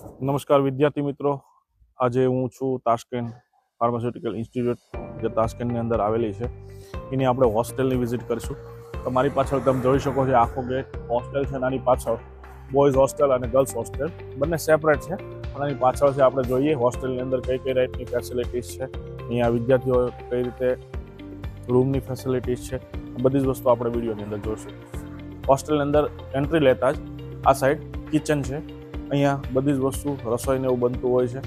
નમસ્કાર વિદ્યાર્થી મિત્રો, આજે હું છું તાશ્કેન્ટ ફાર્માસ્યુટિકલ ઇન્સ્ટિટ્યૂટ જે તાશ્કેન્ટની અંદર આવેલી છે. એની આપણે હોસ્ટેલની વિઝિટ કરીશું. તો મારી પાછળ તમે જોઈ શકો છો આખો ગેટ હોસ્ટેલ છે. આની પાછળ બોયઝ હોસ્ટેલ અને ગર્લ્સ હોસ્ટેલ બંને સેપરેટ છે. પણ આની પાછળ છે આપણે જોઈએ હોસ્ટેલની અંદર કઈ કઈ ટાઈપની ફેસિલિટીઝ છે, અહીંયા વિદ્યાર્થીઓ કઈ રીતે રૂમની ફેસિલિટીઝ છે, બધી જ વસ્તુ આપણે વિડીયોની અંદર જોઈશું. હોસ્ટેલની અંદર એન્ટ્રી લેતા જ આ સાઈડ કિચન છે. અહીંયા બધી જ વસ્તુ રસોઈને એવું બનતું હોય છે.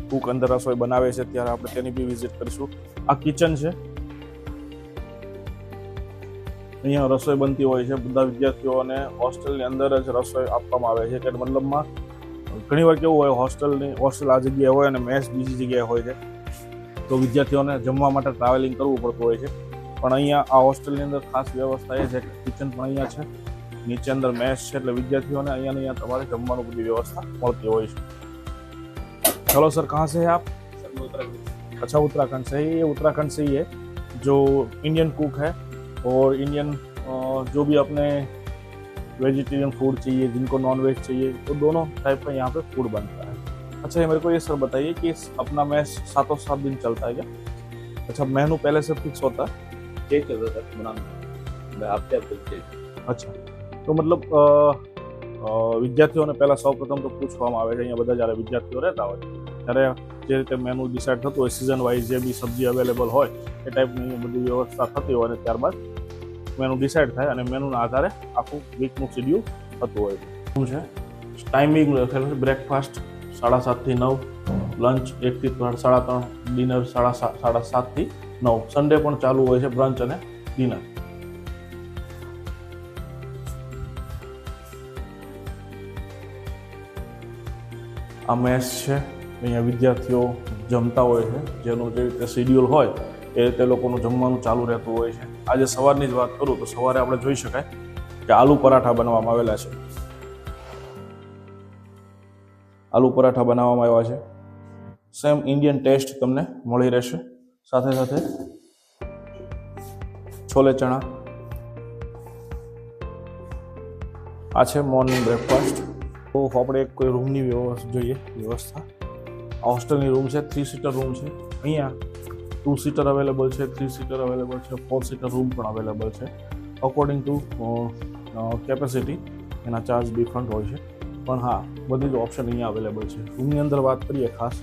કુક અંદર રસોઈ બનાવે છે ત્યારે આપણે તેની બી વિઝિટ કરીશું. આ કિચન છે, અહીંયા રસોઈ બનતી હોય છે. બધા વિદ્યાર્થીઓને હોસ્ટેલની અંદર જ રસોઈ આપવામાં આવે છે. કે મતલબમાં ઘણી વાર કેવું હોય, હોસ્ટેલ આ જગ્યાએ હોય અને મેસ બીજી જગ્યાએ હોય છે, તો વિદ્યાર્થીઓને જમવા માટે ટ્રાવેલિંગ કરવું પડતું હોય છે. પણ અહીંયા આ હોસ્ટેલની અંદર ખાસ વ્યવસ્થા એ છે કે કિચન પણ અહીંયા છે, નીચે અંદર મેસ છે, એટલે વિद्यार्थियों ने અહીંયા તમારે જમવાનું બધી વ્યवस्था મળતી હોય છે. चलो सर, कहाँ से हैं आप? अच्छा, उत्तराखंड से ही. ये उत्तराखंड से ही है जो इंडियन कुक है और इंडियन जो भी अपने वेजिटेरियन फूड चाहिए, जिनको नॉन वेज चाहिए, तो दोनों टाइप का यहाँ पे फूड बनता है. अच्छा, ये मेरे को ये सर बताइए कि अपना मैच 7 दिन चलता है क्या? अच्छा, मेनू पहले से फिक्स होता है? अच्छा, तो मतलब વિદ્યાર્થીઓને પહેલાં સૌપ્રથમ તો પૂછવામાં આવે છે. અહીંયા બધા જ્યારે વિદ્યાર્થીઓ રહેતા હોય ત્યારે જે રીતે મેનુ ડિસાઇડ થતું હોય, સિઝન વાઇઝ જે બી સબ્જી અવેલેબલ હોય એ ટાઈપની બધી વ્યવસ્થા થતી હોય અને ત્યારબાદ મેનુ ડિસાઇડ થાય અને મેનુના આધારે આખું વીકનું શેડ્યુલ થતું હોય. શું છે ટાઈમિંગ લખેલું છે? બ્રેકફાસ્ટ 7:30 થી 9, લંચ 1 થી 3:30, ડિનર 7:30 થી 9. સન્ડે પણ ચાલુ હોય છે બ્રંચ અને ડિનર. આ મેસ છે, અહીંયા વિદ્યાર્થીઓ જમતા હોય છે. જેનું જે રીતે શેડ્યુલ હોય એ રીતે લોકોનું જમવાનું ચાલુ રહેતું હોય છે. આજે સવારની જ વાત કરું તો સવારે આપણે જોઈ શકાય કે આલુ પરાઠા બનાવવામાં આવેલા છે. આલુ પરાઠા બનાવવામાં આવ્યા છે. સેમ ઇન્ડિયન ટેસ્ટ તમને મળી રહેશે. સાથે સાથે છોલે ચણા. આ છે મોર્નિંગ બ્રેકફાસ્ટ. તો આપણે એક કોઈ રૂમની વ્યવસ્થા આ હોસ્ટેલની રૂમ છે, 3 સીટર રૂમ છે. અહીંયા 2 સીટર અવેલેબલ છે, 3 સીટર અવેલેબલ છે, 4 સીટર રૂમ પણ અવેલેબલ છે. અકોર્ડિંગ ટુ કેપેસિટી એના ચાર્જ ડિફરન્ટ હોય છે. પણ હા, બધી જ ઓપ્શન અહીંયા અવેલેબલ છે. રૂમની અંદર વાત કરીએ ખાસ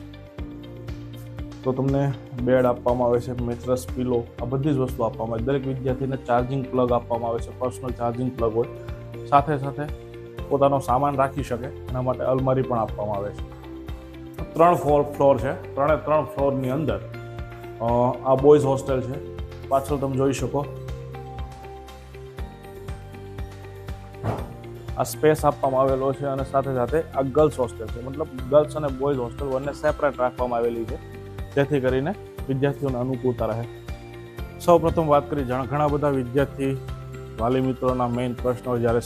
તો તમને બેડ આપવામાં આવે છે, મેટ્રેસ, પિલો, આ બધી જ વસ્તુ આપવામાં આવે. દરેક વિદ્યાર્થીને ચાર્જિંગ પ્લગ આપવામાં આવે છે, પર્સનલ ચાર્જિંગ પ્લગ હોય. સાથે સાથે પોતાનો સામાન રાખી શકે એના માટે અલમારી પણ આપવામાં આવે છે. 3 ફ્લોર છે. 3 ફ્લોરની અંદર આ બોયઝ હોસ્ટેલ છે. પાછળ તમે જોઈ શકો આ સ્પેસ આપવામાં આવેલો છે અને સાથે સાથે આ ગર્લ્સ હોસ્ટેલ છે. મતલબ ગર્લ્સ અને બોયઝ હોસ્ટેલ બંને સેપરેટ રાખવામાં આવેલી છે, જેથી કરીને વિદ્યાર્થીઓને અનુકૂળતા રહે. સૌ પ્રથમ વાત કરી, ઘણા બધા વિદ્યાર્થી વાલી મિત્રોના મેઇન પ્રશ્ન હોય જ્યારે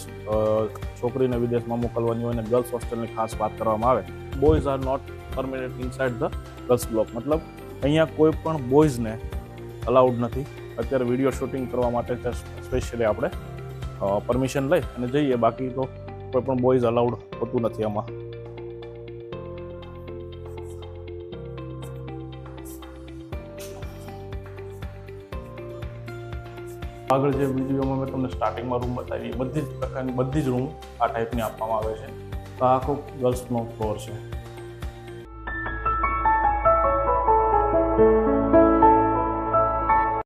છોકરીને વિદેશમાં મોકલવાની હોય અને ગર્લ્સ હોસ્ટેલની ખાસ વાત કરવામાં આવે. Boys are not permanent inside the girls block. મતલબ અહીંયા કોઈ પણ બોયઝને અલાઉડ નથી. અત્યારે વિડીયો શૂટિંગ કરવા માટે સ્પેશિયલી આપણે પરમિશન લઈ અને જઈએ, બાકી તો કોઈ પણ બોયઝ અલાઉડ હોતું નથી આમાં. આગળ જે વિડીયોમાં મેં તમને સ્ટાર્ટિંગમાં રૂમ બતાવી, બધી જ પ્રકારની બધી જ રૂમ આ ટાઈપની આપવામાં આવે છે. તો આ આખો ગર્લ્સનો ફ્લોર છે.